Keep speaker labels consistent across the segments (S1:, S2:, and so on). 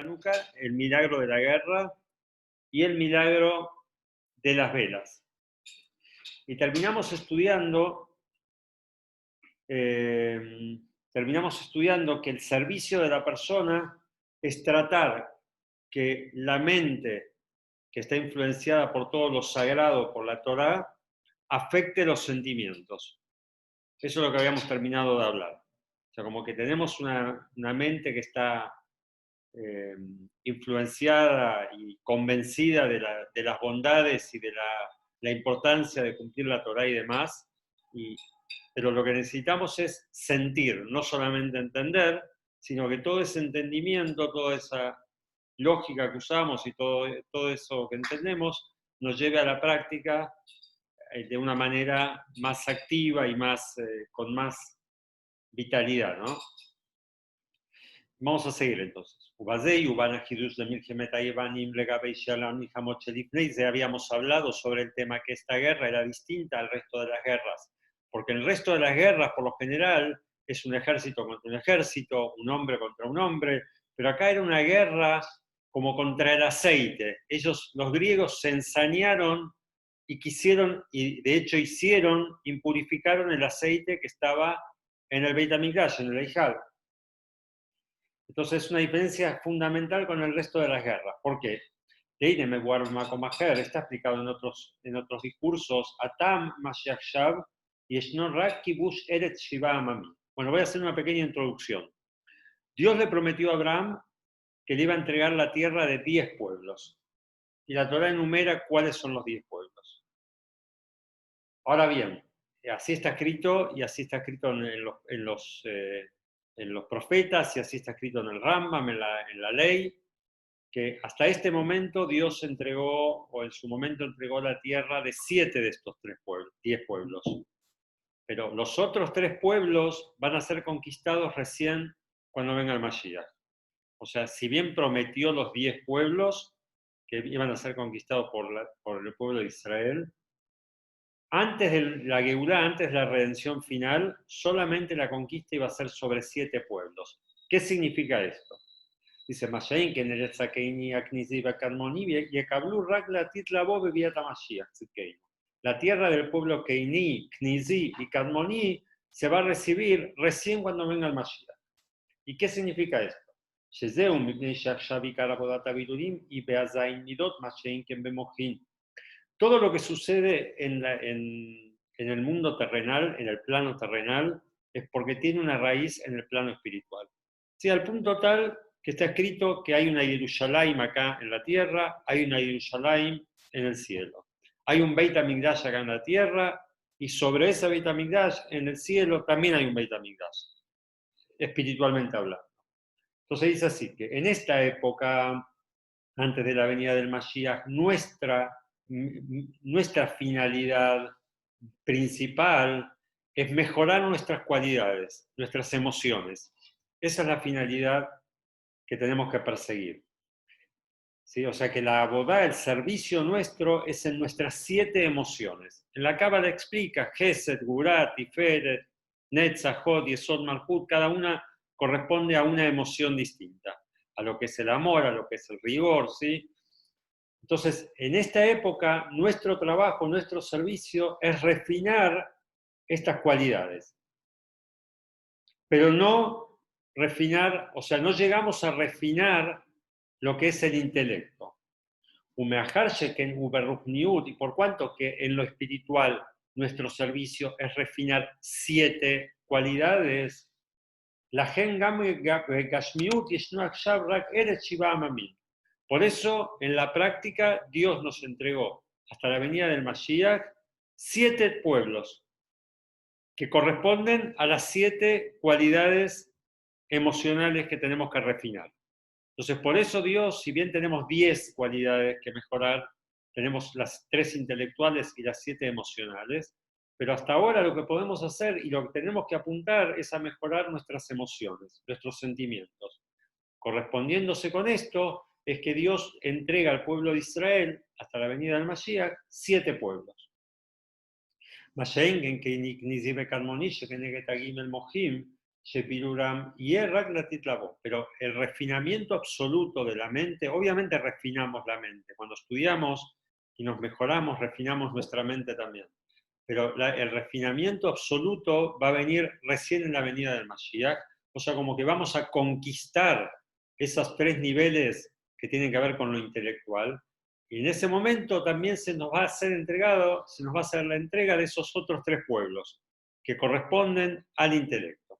S1: Hanukkah, el milagro de la guerra y el milagro de las velas. Y terminamos estudiando que el servicio de la persona es tratar que la mente, que está influenciada por todo lo sagrado, por la Torá, afecte los sentimientos. Eso es lo que habíamos terminado de hablar. O sea, como que tenemos una mente que está influenciada y convencida de las bondades y de la importancia de cumplir la Torá y demás, pero lo que necesitamos es sentir, no solamente entender, sino que todo ese entendimiento, toda esa lógica que usamos y todo eso que entendemos nos lleve a la práctica de una manera más activa y con más vitalidad, ¿no? Vamos a seguir entonces. Habíamos hablado sobre el tema que esta guerra era distinta al resto de las guerras, porque en el resto de las guerras, por lo general, es un ejército contra un ejército, un hombre contra un hombre, pero acá era una guerra como contra el aceite. Los griegos, se ensañaron y quisieron, y de hecho impurificaron el aceite que estaba en el Beit HaMikdash, en el Eijal. Entonces es una diferencia fundamental con el resto de las guerras. ¿Por qué? Está explicado en otros discursos. Bueno, voy a hacer una pequeña introducción. Dios le prometió a Abraham que le iba a entregar la tierra de 10 pueblos. Y la Torá enumera cuáles son los 10 pueblos. Ahora bien, así está escrito, y así está escrito en los profetas, y así está escrito en el Rambam, en la ley, que hasta este momento Dios entregó, o en su momento entregó la tierra de 7 de estos 10 pueblos. Pero los otros 3 pueblos van a ser conquistados recién cuando venga el Mashiach. O sea, si bien prometió los 10 pueblos que iban a ser conquistados por el pueblo de Israel, antes de la Geulá, antes de la redención final, solamente la conquista iba a ser sobre 7 pueblos. ¿Qué significa esto? Dice, la tierra del pueblo Keini, Knizi y Kadmoni se va a recibir recién cuando venga el Mashiach. ¿Y qué significa esto? Todo lo que sucede en el mundo terrenal, en el plano terrenal, es porque tiene una raíz en el plano espiritual. Sí, al punto tal que está escrito que hay una Yerushalayim acá en la tierra, hay una Yerushalayim en el cielo. Hay un Beit HaMikdash acá en la tierra, y sobre ese Beit HaMikdash en el cielo también hay un Beit HaMikdash, espiritualmente hablando. Entonces dice así, que en esta época, antes de la venida del Mashiach, nuestra finalidad principal es mejorar nuestras cualidades, nuestras emociones. Esa es la finalidad que tenemos que perseguir. ¿Sí? O sea que la abodá, el servicio nuestro, es en nuestras 7 emociones. En la Cábala explica Gesed, Gurat, Tiferet, Netzach, Hod, Yesod, Malhut, cada una corresponde a una emoción distinta, a lo que es el amor, a lo que es el rigor, ¿sí? Entonces, en esta época, nuestro trabajo, nuestro servicio es refinar estas cualidades. Pero no refinar, o sea, no llegamos a refinar lo que es el intelecto. Y por cuanto que en lo espiritual nuestro servicio es refinar 7 cualidades, por eso, en la práctica, Dios nos entregó, hasta la venida del Mashiach, 7 pueblos, que corresponden a las 7 cualidades emocionales que tenemos que refinar. Entonces, por eso Dios, si bien tenemos 10 cualidades que mejorar, tenemos las 3 intelectuales y las 7 emocionales, pero hasta ahora lo que podemos hacer y lo que tenemos que apuntar es a mejorar nuestras emociones, nuestros sentimientos. Correspondiéndose con esto, es que Dios entrega al pueblo de Israel, hasta la venida del Mashiach, 7 pueblos. Shepiruram Yerak Latitlavo. Pero el refinamiento absoluto de la mente, obviamente refinamos la mente. Cuando estudiamos y nos mejoramos, refinamos nuestra mente también. Pero el refinamiento absoluto va a venir recién en la venida del Mashiach. O sea, como que vamos a conquistar esos tres niveles que tienen que ver con lo intelectual. Y en ese momento también se nos va a hacer entregado, se nos va a hacer la entrega de esos otros tres pueblos que corresponden al intelecto.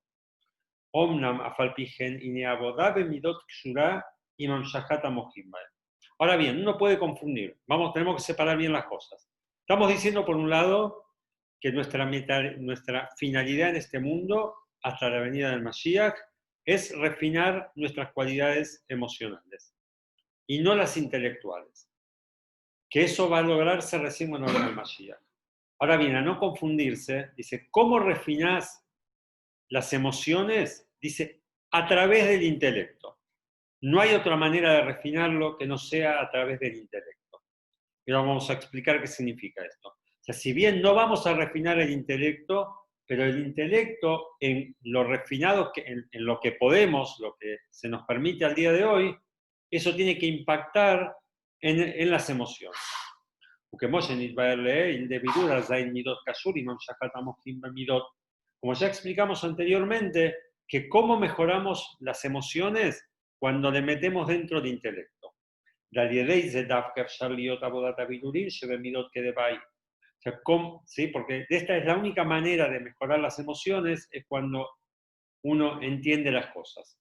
S1: Omnam afalpigen ineabodabe midot kshura imam shahata mohimbae. Ahora bien, uno puede confundir. Tenemos que separar bien las cosas. Estamos diciendo, por un lado, que nuestra finalidad en este mundo, hasta la venida del Mashiach, es refinar nuestras cualidades emocionales y no las intelectuales. Que eso va a lograrse recién cuando venga el Mashiach. Ahora bien, a no confundirse, dice, ¿cómo refinás las emociones? Dice, a través del intelecto. No hay otra manera de refinarlo que no sea a través del intelecto. Y vamos a explicar qué significa esto. O sea, si bien no vamos a refinar el intelecto, pero el intelecto en lo refinado, en lo que podemos, lo que se nos permite al día de hoy, eso tiene que impactar en las emociones. Como ya explicamos anteriormente, que cómo mejoramos las emociones cuando le metemos dentro del intelecto. ¿Sí? Porque esta es la única manera de mejorar las emociones, es cuando uno entiende las cosas.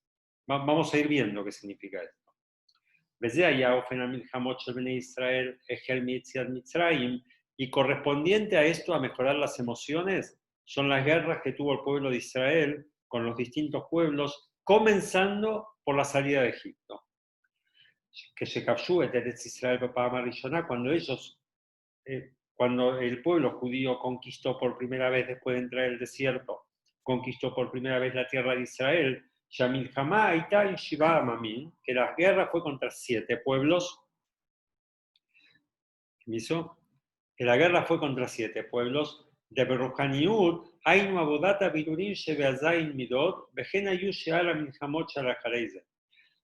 S1: Vamos a ir viendo qué significa esto. Y correspondiente a esto, a mejorar las emociones, son las guerras que tuvo el pueblo de Israel con los distintos pueblos, comenzando por la salida de Egipto. Que se capsú Eretz Israel cuando el pueblo judío conquistó por primera vez, después de entrar al desierto, conquistó por primera vez la tierra de Israel, que la guerra fue contra 7 pueblos. Que la guerra fue contra 7 pueblos. De Berujaniut, Ainu Abodata Birurin Shebeazain Midot, Bejena Yusheala Milhamot Shalajareize.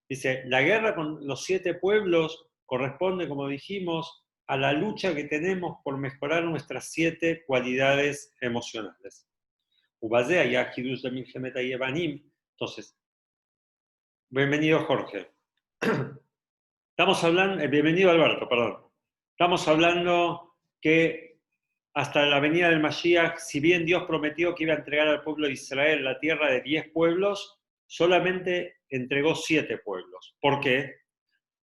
S1: Dice, la guerra con los 7 pueblos corresponde, como dijimos, a la lucha que tenemos por mejorar nuestras 7 cualidades emocionales. Ubazea ya Hidush de Milgemeta Yevanim. Entonces, bienvenido Jorge. Estamos hablando, bienvenido Alberto, perdón. Estamos hablando que hasta la venida del Mashiach, si bien Dios prometió que iba a entregar al pueblo de Israel la tierra de 10 pueblos, solamente entregó 7 pueblos. ¿Por qué?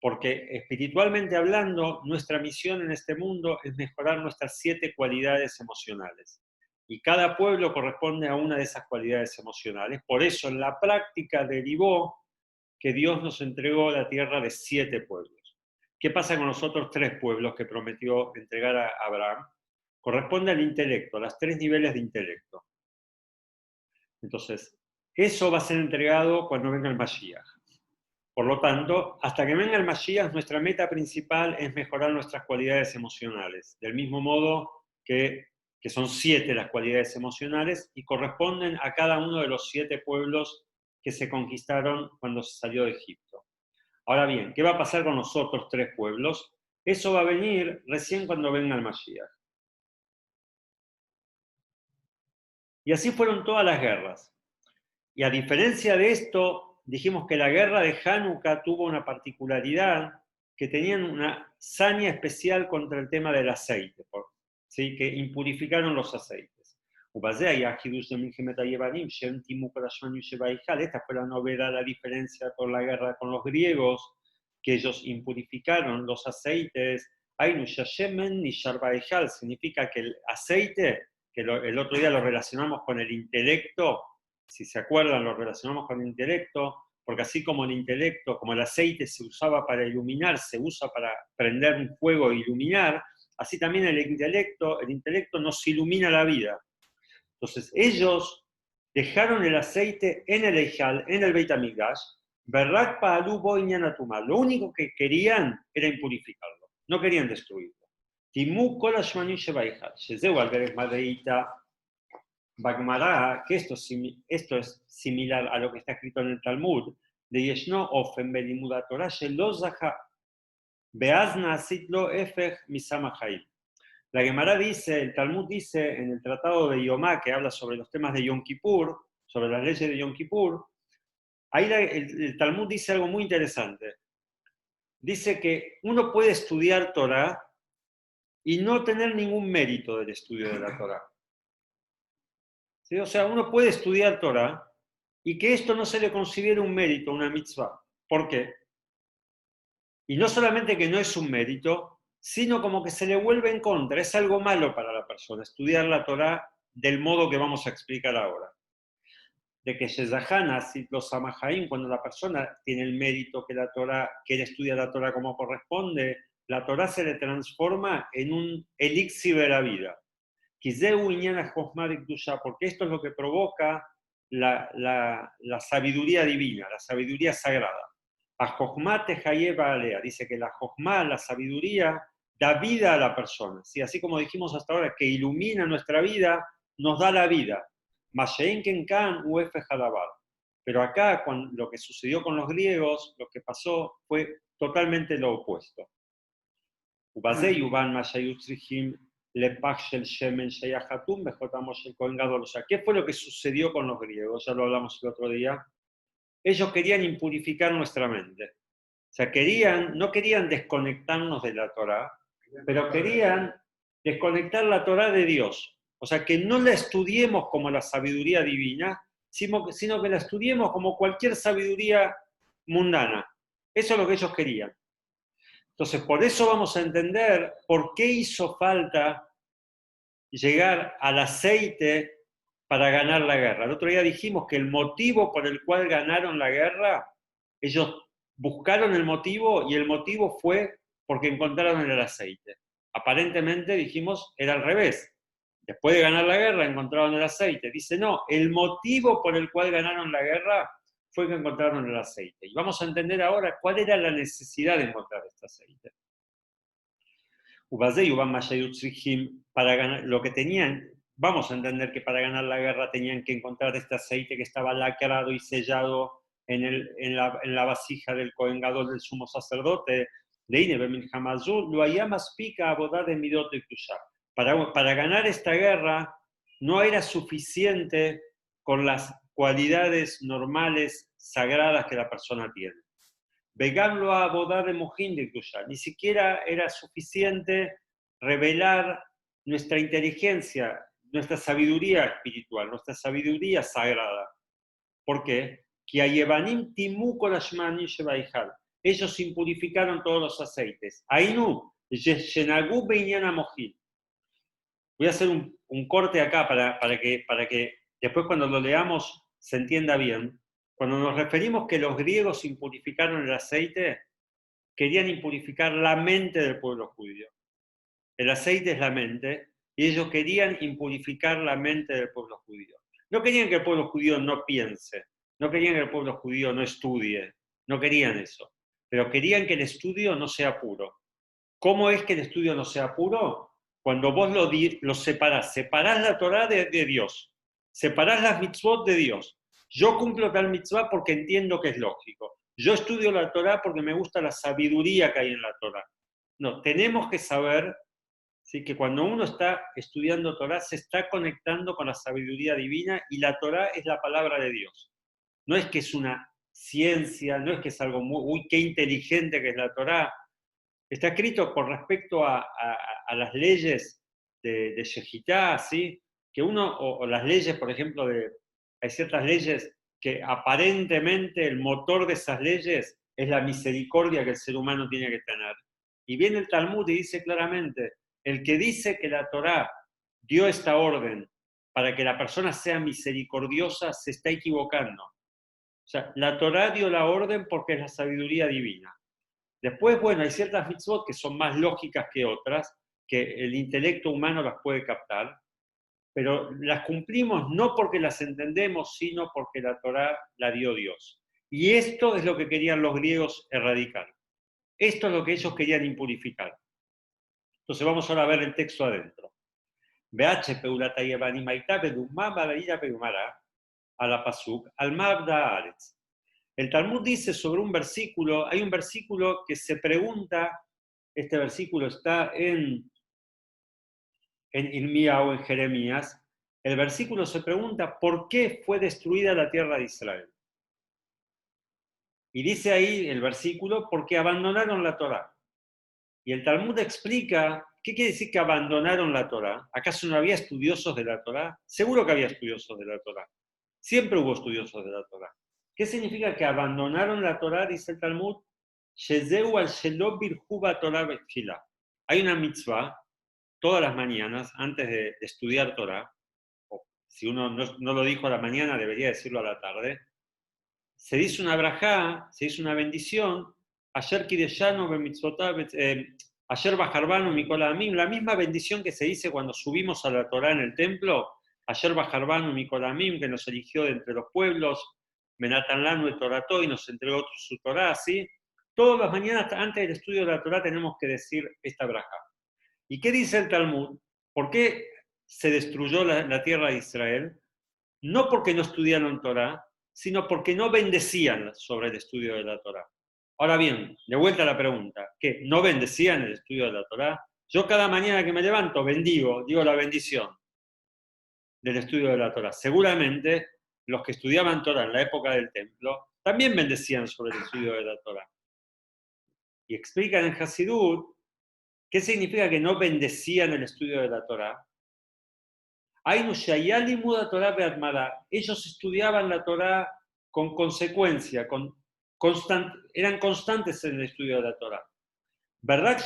S1: Porque espiritualmente hablando, nuestra misión en este mundo es mejorar nuestras 7 cualidades emocionales. Y cada pueblo corresponde a una de esas cualidades emocionales. Por eso en la práctica derivó que Dios nos entregó la tierra de 7 pueblos. ¿Qué pasa con los otros 3 pueblos que prometió entregar a Abraham? Corresponde al intelecto, a los 3 niveles de intelecto. Entonces, eso va a ser entregado cuando venga el Mashiach. Por lo tanto, hasta que venga el Mashiach, nuestra meta principal es mejorar nuestras cualidades emocionales. Del mismo modo que son 7 las cualidades emocionales y corresponden a cada uno de los 7 pueblos que se conquistaron cuando se salió de Egipto. Ahora bien, ¿qué va a pasar con los otros 3 pueblos? Eso va a venir recién cuando venga el Mashiach. Y así fueron todas las guerras. Y a diferencia de esto, dijimos que la guerra de Hanukkah tuvo una particularidad, que tenían una saña especial contra el tema del aceite, ¿sí? Que impurificaron los aceites. Esta fue la novedad, la diferencia con la guerra con los griegos, que ellos impurificaron los aceites. Significa que el aceite, que el otro día lo relacionamos con el intelecto, si se acuerdan, lo relacionamos con el intelecto, porque así como el intelecto, como el aceite se usaba para iluminar, se usa para prender un fuego e iluminar, así también el intelecto nos ilumina la vida. Entonces, ellos dejaron el aceite en el Eijal, en el Beit HaMikdash, lo único que querían era impurificarlo, no querían destruirlo. Bagmará, que esto es similar a lo que está escrito en el Talmud, de Yeshno Ofen Belimud Torah Shelo Zaha, Beaz Naasit Lo Efech Misama Haim. La Gemara dice, el Talmud dice en el Tratado de Yomá, que habla sobre los temas de Yom Kippur, sobre las leyes de Yom Kippur, ahí el Talmud dice algo muy interesante. Dice que uno puede estudiar Torah y no tener ningún mérito del estudio de la Torah. ¿Sí? O sea, uno puede estudiar Torah y que esto no se le considere un mérito, una mitzvah. ¿Por qué? Y no solamente que no es un mérito, sino como que se le vuelve en contra. Es algo malo para la persona estudiar la Torah del modo que vamos a explicar ahora. De que Shezahana, si los Samahaim, cuando la persona tiene el mérito que la Torah, que él estudia la Torah como corresponde, la Torah se le transforma en un elixir de la vida. Porque esto es lo que provoca la sabiduría divina, la sabiduría sagrada. Dice que la Jochma, la sabiduría, da vida a la persona. ¿Sí? Así como dijimos hasta ahora, que ilumina nuestra vida, nos da la vida. Pero acá, lo que sucedió con los griegos, lo que pasó fue totalmente lo opuesto. ¿Qué fue lo que sucedió con los griegos? Ya lo hablamos el otro día. Ellos querían impurificar nuestra mente. O sea, no querían desconectarnos de la Torá, pero querían desconectar la Torá de Dios. O sea, que no la estudiemos como la sabiduría divina, sino que la estudiemos como cualquier sabiduría mundana. Eso es lo que ellos querían. Entonces, por eso vamos a entender por qué hizo falta llegar al aceite para ganar la guerra. El otro día dijimos que el motivo por el cual ganaron la guerra, ellos buscaron el motivo y el motivo fue porque encontraron el aceite. Aparentemente, dijimos, era al revés. Después de ganar la guerra, encontraron el aceite. Dice, no, el motivo por el cual ganaron la guerra fue que encontraron el aceite. Y vamos a entender ahora cuál era la necesidad de encontrar este aceite. Para ganar, lo que tenían, vamos a entender que para ganar la guerra tenían que encontrar este aceite que estaba lacrado y sellado en la vasija del Kohen Gadol, del sumo sacerdote. Para ganar esta guerra no era suficiente con las cualidades normales, sagradas que la persona tiene. Vegarlo a bodá de mojín de Kdusha. Ni siquiera era suficiente revelar nuestra inteligencia, nuestra sabiduría espiritual, nuestra sabiduría sagrada. ¿Por qué? Ellos impurificaron todos los aceites. Ainu, Yenagú Beinyan Mojín. Voy a hacer un corte acá para que después cuando lo leamos se entienda bien. Cuando nos referimos que los griegos impurificaron el aceite, querían impurificar la mente del pueblo judío. El aceite es la mente, y ellos querían impurificar la mente del pueblo judío. No querían que el pueblo judío no piense, no querían que el pueblo judío no estudie, no querían eso, pero querían que el estudio no sea puro. ¿Cómo es que el estudio no sea puro? Cuando vos lo separás la Torá de Dios, separás las mitzvot de Dios. Yo cumplo tal mitzvah porque entiendo que es lógico. Yo estudio la Torá porque me gusta la sabiduría que hay en la Torá. No, tenemos que saber, ¿sí?, que cuando uno está estudiando Torá se está conectando con la sabiduría divina y la Torá es la palabra de Dios. No es que es una ciencia, no es que es algo muy qué inteligente que es la Torá. Está escrito con respecto a las leyes de Shejitá, ¿sí? Que o las leyes, por ejemplo, hay ciertas leyes que aparentemente el motor de esas leyes es la misericordia que el ser humano tiene que tener. Y viene el Talmud y dice claramente, el que dice que la Torá dio esta orden para que la persona sea misericordiosa se está equivocando. O sea, la Torá dio la orden porque es la sabiduría divina. Después, bueno, hay ciertas mitzvot que son más lógicas que otras, que el intelecto humano las puede captar, pero las cumplimos no porque las entendemos, sino porque la Torá la dio Dios. Y esto es lo que querían los griegos erradicar. Esto es lo que ellos querían impurificar. Entonces vamos ahora a ver el texto adentro. Beache peulata yevani maita bedumma baladilla peumara a la pasuk al mabda aretz. El Talmud dice sobre un versículo, hay un versículo que se pregunta, este versículo está en Irmía o en Jeremías, el versículo se pregunta por qué fue destruida la tierra de Israel. Y dice ahí el versículo, porque abandonaron la Torá. Y el Talmud explica, ¿qué quiere decir que abandonaron la Torá? ¿Acaso no había estudiosos de la Torá? Seguro que había estudiosos de la Torá. Siempre hubo estudiosos de la Torá. ¿Qué significa que abandonaron la Torá? Dice el Talmud, hay una mitzvah todas las mañanas antes de estudiar Torá, o si uno no lo dijo a la mañana, debería decirlo a la tarde, se dice una brajá, se dice una bendición, ayer kideshanu ayer bajarbanu mikolamim, la misma bendición que se dice cuando subimos a la Torá en el templo, ayer bajarbanu mikolamim, que nos eligió de entre los pueblos, menatan lanu de Torató y nos entregó su Torá, ¿sí? Todas las mañanas antes del estudio de la Torá tenemos que decir esta brajá. ¿Y qué dice el Talmud? ¿Por qué se destruyó la tierra de Israel? No porque no estudiaron Torá, sino porque no bendecían sobre el estudio de la Torá. Ahora bien, de vuelta a la pregunta, ¿qué? ¿No bendecían el estudio de la Torá? Yo cada mañana que me levanto bendigo, digo la bendición del estudio de la Torá. Seguramente los que estudiaban Torá en la época del templo también bendecían sobre el estudio de la Torá. Y explican en Hasidut qué significa que no bendecían el estudio de la Torá. Ellos estudiaban la Torá con consecuencia, eran constantes en el estudio de la Torá. ¿Verdad?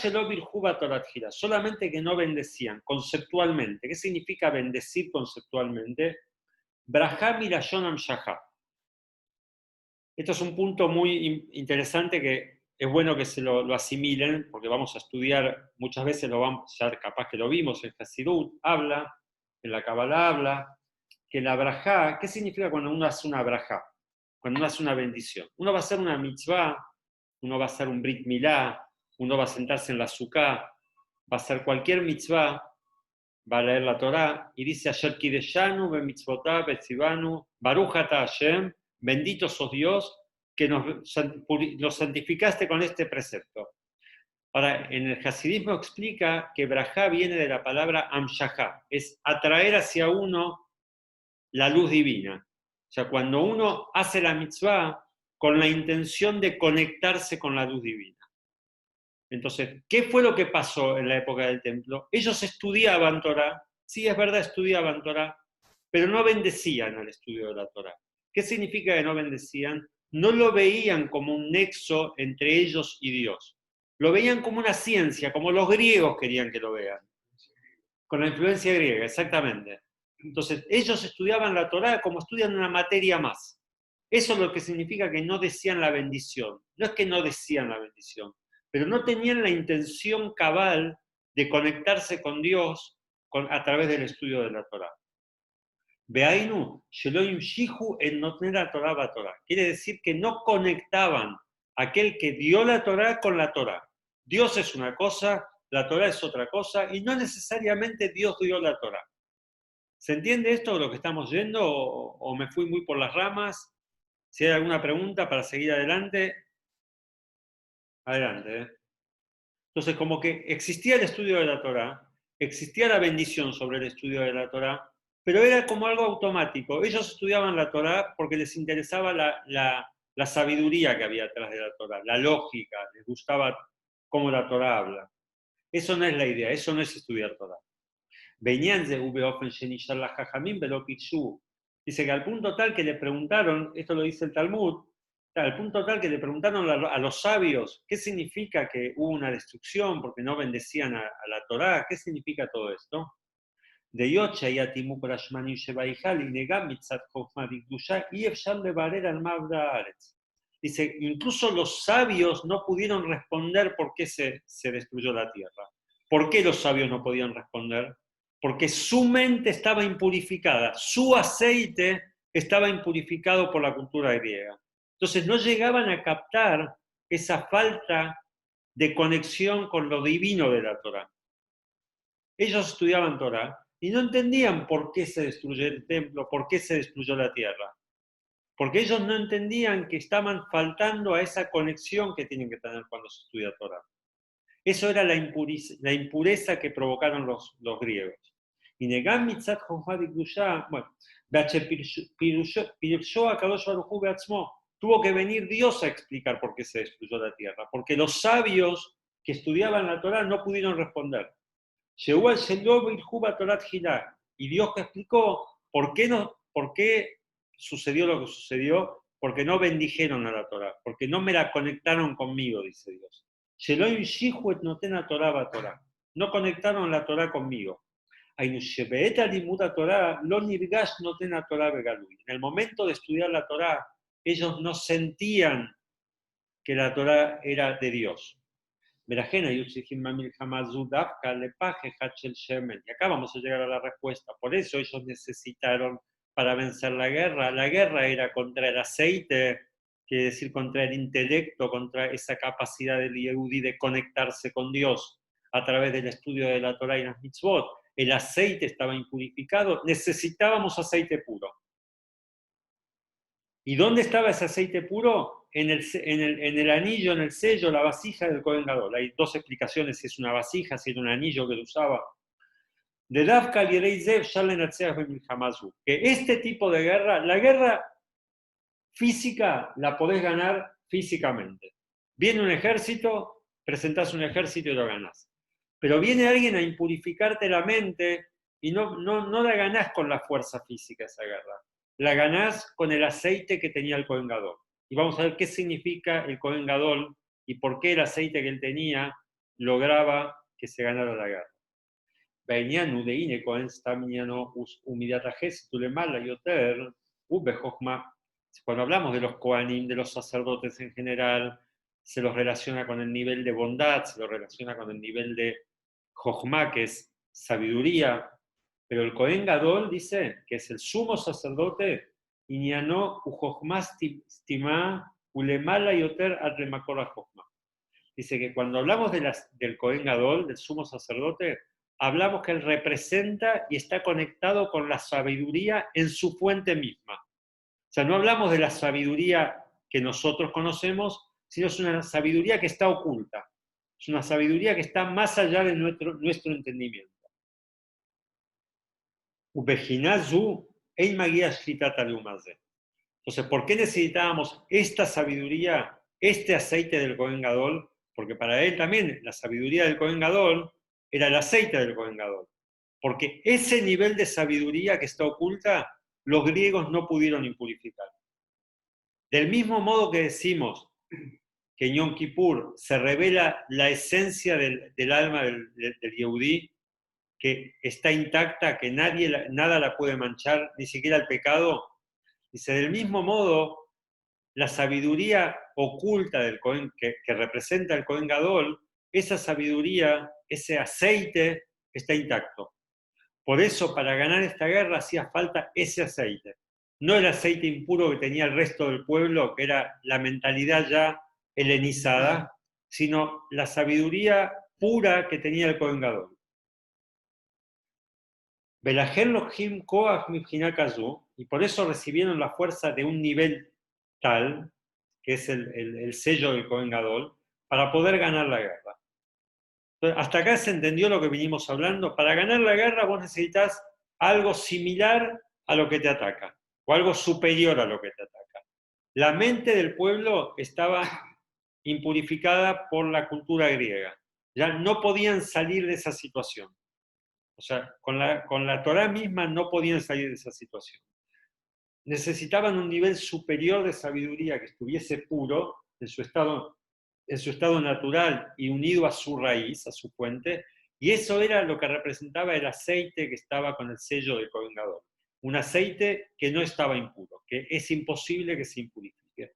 S1: Solamente que no bendecían conceptualmente. ¿Qué significa bendecir conceptualmente? Brajá milashon shahá. Esto es un punto muy interesante que es bueno que se lo asimilen, porque vamos a estudiar, muchas veces lo vamos, ya capaz que lo vimos en Hasidut, habla, en la Kabbalah habla, que la brajá, ¿qué significa cuando uno hace una brajá? Cuando uno hace una bendición. Uno va a hacer una mitzvah, uno va a hacer un brit milá, uno va a sentarse en la sukkah, va a hacer cualquier mitzvah, va a leer la Torá, y dice, Asher kideshanu bemitzvotah betzivanu, Baruch ata Hashem, bendito sos Dios, que nos santificaste con este precepto. Ahora, en el hasidismo explica que brajá viene de la palabra amshahá, es atraer hacia uno la luz divina. O sea, cuando uno hace la mitzvah con la intención de conectarse con la luz divina. Entonces, ¿qué fue lo que pasó en la época del templo? Ellos estudiaban Torá, sí, es verdad, estudiaban Torá, pero no bendecían al estudio de la Torá. ¿Qué significa que no bendecían? No lo veían como un nexo entre ellos y Dios. Lo veían como una ciencia, como los griegos querían que lo vean. Con la influencia griega, exactamente. Entonces, ellos estudiaban la Torá como estudian una materia más. Eso es lo que significa que no decían la bendición. No es que no decían la bendición, pero no tenían la intención cabal de conectarse con Dios a través del estudio de la Torá. Beainu, Sheloim Shihu en Notnera Torah va Torah. Quiere decir que no conectaban aquel que dio la Torá con la Torá. Dios es una cosa, la Torá es otra cosa, y no necesariamente Dios dio la Torá. ¿Se entiende esto de lo que estamos yendo o me fui muy por las ramas? Si hay alguna pregunta para seguir adelante, adelante. Entonces, como que existía el estudio de la Torá, existía la bendición sobre el estudio de la Torá, pero era como algo automático. Ellos estudiaban la Torá porque les interesaba la sabiduría que había atrás de la Torá, la lógica, les gustaba cómo la Torá habla. Eso no es la idea, eso no es estudiar Torá. Dice que al punto tal que le preguntaron, esto lo dice el Talmud, al punto tal que le preguntaron a los sabios qué significa que hubo una destrucción porque no bendecían a la Torá, qué significa todo esto. De Yocha y Atimu Korashmani Shebaihal y Negamitzat Kofmadikdusha y Efsham de Barera al Mabda Aretz. Dice, incluso los sabios no pudieron responder por qué se destruyó la tierra. ¿Por qué los sabios no podían responder? Porque su mente estaba impurificada, su aceite estaba impurificado por la cultura griega. Entonces no llegaban a captar esa falta de conexión con lo divino de la Torá. Ellos estudiaban Torá, y no entendían por qué se destruyó el templo, por qué se destruyó la tierra. Porque ellos no entendían que estaban faltando a esa conexión que tienen que tener cuando se estudia Torah. Eso era la impureza que provocaron los griegos. Y Negam Mitzat Jochma Dikdusha, bueno, tuvo que venir Dios a explicar por qué se destruyó la tierra, porque los sabios que estudiaban la Torah no pudieron responder. Llegó al Shelob y Juba Torat Gilá, y Dios explicó por qué sucedió lo que sucedió, porque no bendijeron a la Torah, porque no me la conectaron conmigo, dice Dios. No conectaron la Torah conmigo. En el momento de estudiar la Torah, ellos no sentían que la Torah era de Dios. Y acá vamos a llegar a la respuesta. Por eso ellos necesitaron, para vencer la guerra era contra el aceite, quiere decir contra el intelecto, contra esa capacidad del Yehudi de conectarse con Dios a través del estudio de la Torah y las mitzvot. El aceite estaba impurificado, necesitábamos aceite puro. ¿Y dónde estaba ese aceite puro? En el anillo, en el sello, la vasija del Kohen Gadol. Hay dos explicaciones, si es una vasija, si era un anillo que lo usaba. De Davka Yereizev Shalenatseach Bemilhamazu. Que este tipo de guerra, la guerra física, la podés ganar físicamente. Viene un ejército, presentás un ejército y lo ganás. Pero viene alguien a impurificarte la mente y no la ganás con la fuerza física esa guerra. La ganás con el aceite que tenía el Kohen Gadol. Y vamos a ver qué significa el Kohen Gadol y por qué el aceite que él tenía lograba que se ganara la guerra. Cuando hablamos de los Kohanim, de los sacerdotes en general, se los relaciona con el nivel de bondad, se los relaciona con el nivel de Jochma, que es sabiduría, pero el Kohen Gadol dice que es el sumo sacerdote, Iñano Ujochma Stima Ulemala Yoter Adremakora Jochma. Dice que cuando hablamos del Kohen Gadol, del sumo sacerdote, hablamos que él representa y está conectado con la sabiduría en su fuente misma. O sea, no hablamos de la sabiduría que nosotros conocemos, sino es una sabiduría que está oculta. Es una sabiduría que está más allá de nuestro entendimiento. Entonces, ¿por qué necesitábamos esta sabiduría, este aceite del Kohen Gadol? Porque para él también la sabiduría del Kohen Gadol era el aceite del Kohen Gadol. Porque ese nivel de sabiduría que está oculta, los griegos no pudieron impurificar. Del mismo modo que decimos que en Yom Kippur se revela la esencia del alma del Yehudí, que está intacta, que nada la puede manchar, ni siquiera el pecado. Dice, del mismo modo, la sabiduría oculta del Kohen, que representa el Kohen Gadol, esa sabiduría, ese aceite, está intacto. Por eso, para ganar esta guerra hacía falta ese aceite. No el aceite impuro que tenía el resto del pueblo, que era la mentalidad ya helenizada, sino la sabiduría pura que tenía el Kohen Gadol. Y por eso recibieron la fuerza de un nivel tal, que es el sello del Kohen Gadol, para poder ganar la guerra. Entonces, hasta acá se entendió lo que vinimos hablando. Para ganar la guerra vos necesitas algo similar a lo que te ataca, o algo superior a lo que te ataca. La mente del pueblo estaba impurificada por la cultura griega. Ya no podían salir de esa situación. O sea, con la Torá misma no podían salir de esa situación. Necesitaban un nivel superior de sabiduría que estuviese puro en su estado natural y unido a su raíz, a su fuente, y eso era lo que representaba el aceite que estaba con el sello del Kohen Gadol. Un aceite que no estaba impuro, que es imposible que se impurifique.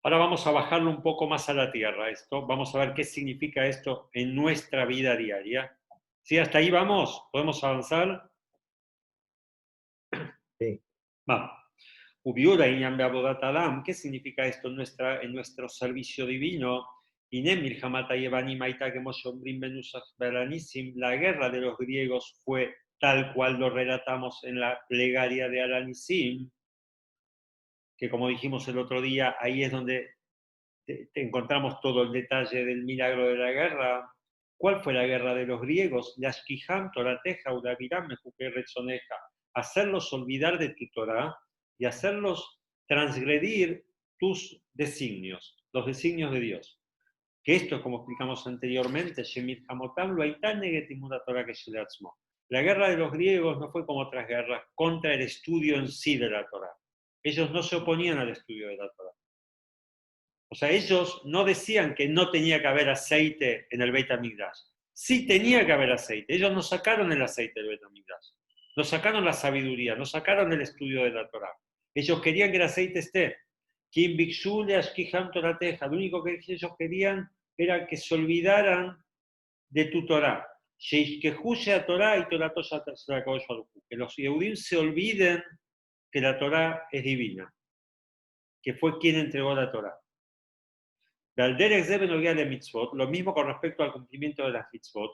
S1: Ahora vamos a bajarlo un poco más a la tierra esto, vamos a ver qué significa esto en nuestra vida diaria. ¿Sí? ¿Hasta ahí vamos? ¿Podemos avanzar?
S2: Sí.
S1: Vamos. Ubiura Inyan Beabodat Adam, ¿qué significa esto en nuestro servicio divino? La guerra de los griegos fue tal cual lo relatamos en la plegaria de Aranisim, que como dijimos el otro día, ahí es donde te encontramos todo el detalle del milagro de la guerra. ¿Cuál fue la guerra de los griegos? Yashkiham, Torateja, Udaviram, Mejuke, Retzoneja. Hacerlos olvidar de tu Torah y hacerlos transgredir tus designios, los designios de Dios. Que esto, como explicamos anteriormente, Shemir Hamotam lo aitan negetimura Torah que Shelatzmo. La guerra de los griegos no fue como otras guerras contra el estudio en sí de la Torah. Ellos no se oponían al estudio de la Torah. O sea, ellos no decían que no tenía que haber aceite en el Beit HaMikdash. Sí tenía que haber aceite. Ellos no sacaron el aceite del Beit HaMikdash. No sacaron la sabiduría, no sacaron el estudio de la Torah. Ellos querían que el aceite esté. Kim Bikshule Ashkiham Torateja. Lo único que ellos querían era que se olvidaran de tu Torah. Sheishkehuye a Torah y Torah que los Yehudim se olviden que la Torah es divina, que fue quien entregó la Torah. Lo mismo con respecto al cumplimiento de las mitzvot.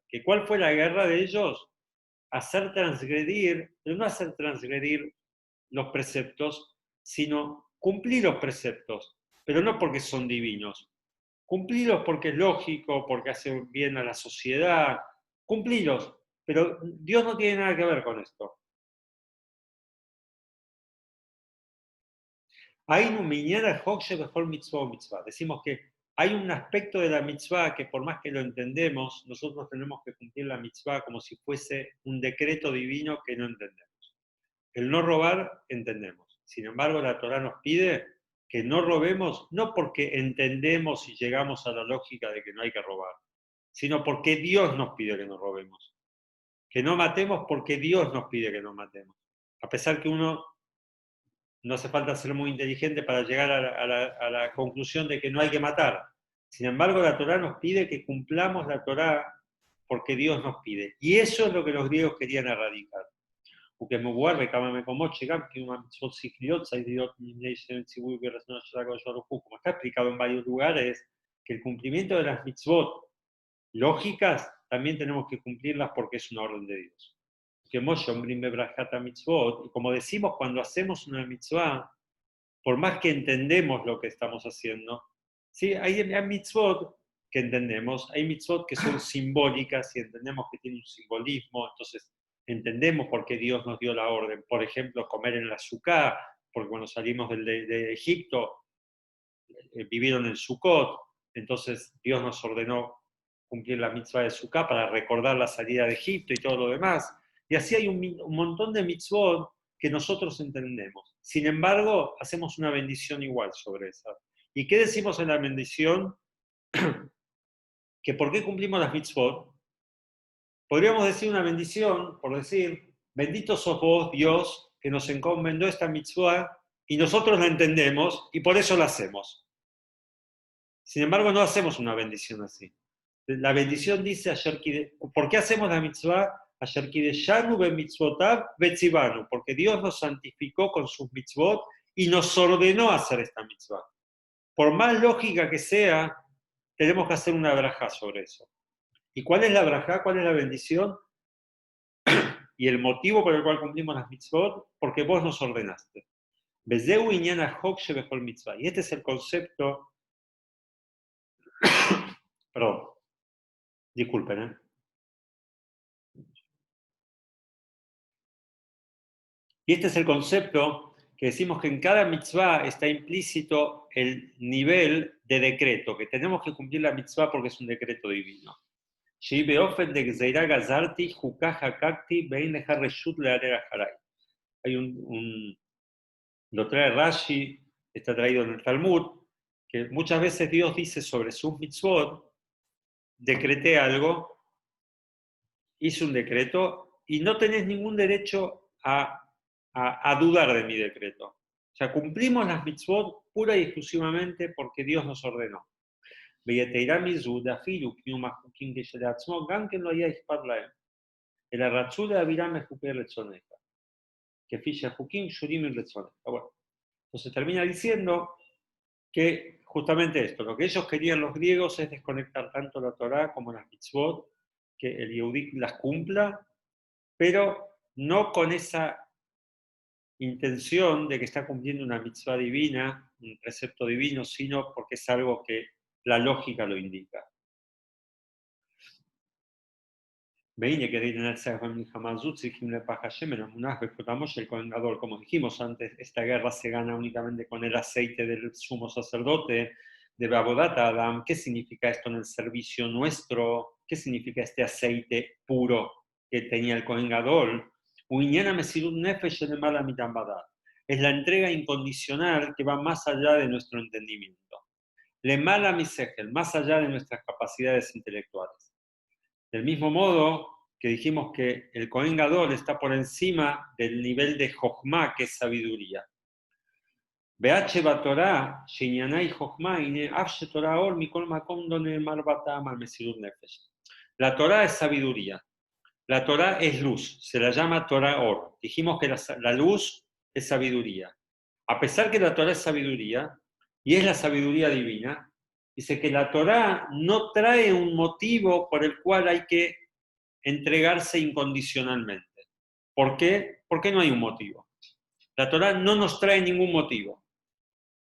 S1: Que ¿cuál fue la guerra de ellos? Hacer transgredir, pero no hacer transgredir los preceptos, sino cumplir los preceptos, pero no porque son divinos. Cumplirlos porque es lógico, porque hace bien a la sociedad. Cumplirlos, pero Dios no tiene nada que ver con esto. Decimos que hay un aspecto de la mitzvah que por más que lo entendemos, nosotros tenemos que cumplir la mitzvah como si fuese un decreto divino que no entendemos. El no robar, entendemos. Sin embargo, la Torah nos pide que no robemos, no porque entendemos y llegamos a la lógica de que no hay que robar, sino porque Dios nos pide que no robemos. Que no matemos porque Dios nos pide que no matemos. A pesar que uno no hace falta ser muy inteligente para llegar a la conclusión de que no hay que matar. Sin embargo, la Torá nos pide que cumplamos la Torá porque Dios nos pide. Y eso es lo que los griegos querían erradicar. Como está explicado en varios lugares, que el cumplimiento de las mitzvot lógicas también tenemos que cumplirlas porque es una orden de Dios. Y como decimos cuando hacemos una mitzvah, por más que entendemos lo que estamos haciendo, ¿sí? hay mitzvot que entendemos, hay mitzvot que son simbólicas y entendemos que tienen un simbolismo, entonces entendemos por qué Dios nos dio la orden. Por ejemplo, comer en la Sukkah, porque cuando salimos de Egipto, vivieron en Sukkot, entonces Dios nos ordenó cumplir la mitzvah de Sukkah para recordar la salida de Egipto y todo lo demás. Y así hay un montón de mitzvot que nosotros entendemos. Sin embargo, hacemos una bendición igual sobre esa. ¿Y qué decimos en la bendición? Que ¿por qué cumplimos las mitzvot? Podríamos decir una bendición, por decir, bendito sos vos, Dios, que nos encomendó esta mitzvah y nosotros la entendemos y por eso la hacemos. Sin embargo, no hacemos una bendición así. La bendición dice, ¿por qué hacemos la mitzvah? Porque Dios nos santificó con sus mitzvot y nos ordenó hacer esta mitzvah. Por más lógica que sea, tenemos que hacer una brajá sobre eso. ¿Y cuál es la brajá? ¿Cuál es la bendición? Y el motivo por el cual cumplimos las mitzvot, porque vos nos ordenaste. Y este es el concepto, perdón, disculpen, Y este es el concepto que decimos que en cada mitzvah está implícito el nivel de decreto, que tenemos que cumplir la mitzvah porque es un decreto divino. Hay lo trae Rashi, está traído en el Talmud, que muchas veces Dios dice sobre sus mitzvot, decreté algo, hice un decreto, y no tenés ningún derecho a dudar de mi decreto. O sea, cumplimos las mitzvot pura y exclusivamente porque Dios nos ordenó. Entonces termina diciendo que justamente esto, lo que ellos querían los griegos es desconectar tanto la Torá como las mitzvot, que el Yehudí las cumpla, pero no con esa intención de que está cumpliendo una mitzvah divina, un precepto divino, sino porque es algo que la lógica lo indica. El Kohen Gadol, como dijimos antes, esta guerra se gana únicamente con el aceite del sumo sacerdote de Avodat Adam. ¿Qué significa esto en el servicio nuestro? ¿Qué significa este aceite puro que tenía el Kohen Gadol? Es la entrega incondicional que va más allá de nuestro entendimiento. Le mala misegel, más allá de nuestras capacidades intelectuales. Del mismo modo que dijimos que el Kohen Gadol está por encima del nivel de Jochma, que es sabiduría. Beache Batorá, Shinyanai Jochma, Ine Afshe Torah Or, Mikol Makom Done Marbatam al Mesirut Nefesh. La Torah es sabiduría. La Torah es luz. Se la llama Torah Or. Dijimos que la luz es sabiduría. A pesar que la Torah es sabiduría, y es la sabiduría divina, dice que la Torah no trae un motivo por el cual hay que entregarse incondicionalmente. ¿Por qué? Porque no hay un motivo. La Torah no nos trae ningún motivo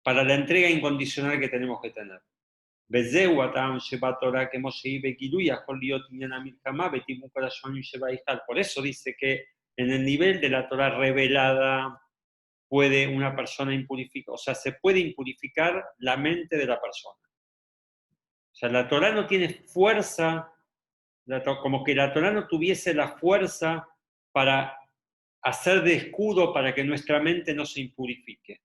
S1: para la entrega incondicional que tenemos que tener. Por eso dice que en el nivel de la Torah revelada puede una persona impurificar, o sea, se puede impurificar la mente de la persona. O sea, la Torah no tiene fuerza, como que la Torah no tuviese la fuerza para hacer de escudo para que nuestra mente no se impurifique.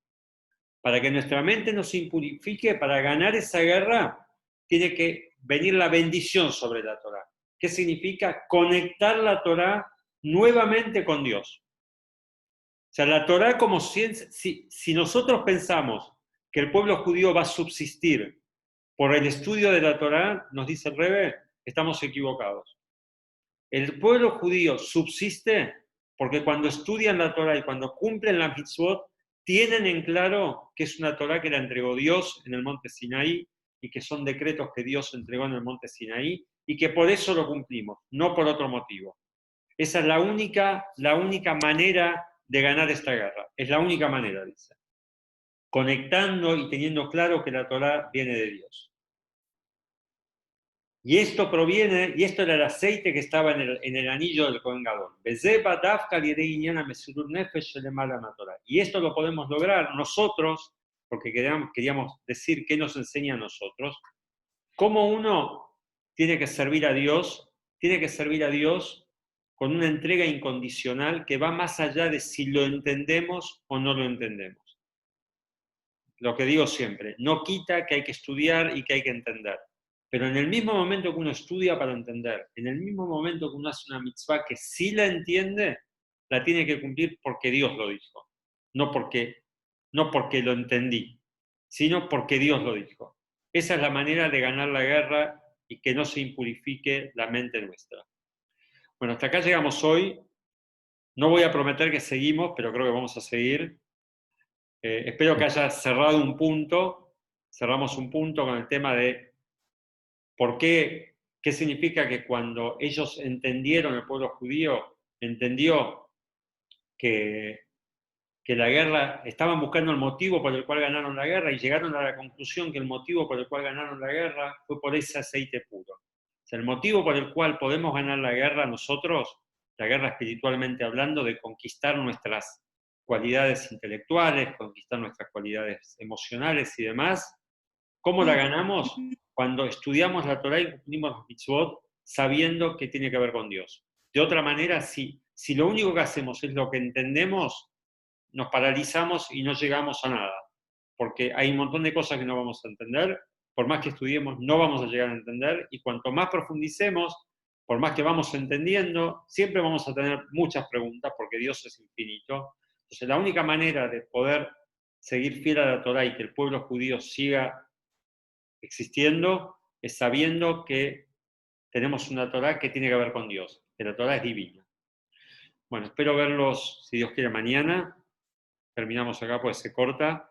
S1: Para que nuestra mente no se impurifique, para ganar esa guerra, tiene que venir la bendición sobre la Torah. ¿Qué significa? Conectar la Torah nuevamente con Dios. O sea, la Torah como si nosotros pensamos que el pueblo judío va a subsistir por el estudio de la Torah, nos dice el Rebbe, estamos equivocados. El pueblo judío subsiste porque cuando estudian la Torah y cuando cumplen la mitzvot, tienen en claro que es una Torah que la entregó Dios en el monte Sinaí y que son decretos que Dios entregó en el monte Sinaí y que por eso lo cumplimos, no por otro motivo. Esa es la única manera de ganar esta guerra. Es la única manera, dice. Conectando y teniendo claro que la Torah viene de Dios. Y esto proviene, y esto era el aceite que estaba en el anillo del Kohen Gadol. Y esto lo podemos lograr nosotros, porque queríamos decir qué nos enseña a nosotros, cómo uno tiene que servir a Dios, con una entrega incondicional que va más allá de si lo entendemos o no lo entendemos. Lo que digo siempre, no quita que hay que estudiar y que hay que entender. Pero en el mismo momento que uno estudia para entender, en el mismo momento que uno hace una mitzvah que sí la entiende, la tiene que cumplir porque Dios lo dijo. No porque lo entendí, sino porque Dios lo dijo. Esa es la manera de ganar la guerra y que no se impurifique la mente nuestra. Bueno, hasta acá llegamos hoy. No voy a prometer que seguimos, pero creo que vamos a seguir. Espero que haya cerrado un punto. Cerramos un punto con el tema de ¿por qué? ¿Qué significa que cuando ellos entendieron, el pueblo judío entendió que la guerra, estaban buscando el motivo por el cual ganaron la guerra y llegaron a la conclusión que el motivo por el cual ganaron la guerra fue por ese aceite puro? O sea, el motivo por el cual podemos ganar la guerra nosotros, la guerra espiritualmente hablando, de conquistar nuestras cualidades intelectuales, conquistar nuestras cualidades emocionales y demás, ¿cómo la ganamos? Cuando estudiamos la Torah y cumplimos los mitzvot sabiendo que tiene que ver con Dios. De otra manera, si lo único que hacemos es lo que entendemos, nos paralizamos y no llegamos a nada. Porque hay un montón de cosas que no vamos a entender, por más que estudiemos, no vamos a llegar a entender, y cuanto más profundicemos, por más que vamos entendiendo, siempre vamos a tener muchas preguntas, porque Dios es infinito. Entonces, la única manera de poder seguir fiel a la Torah y que el pueblo judío siga existiendo es sabiendo que tenemos una Torah que tiene que ver con Dios, que la Torah es divina. Bueno, espero verlos, si Dios quiere, mañana. Terminamos acá, pues se corta.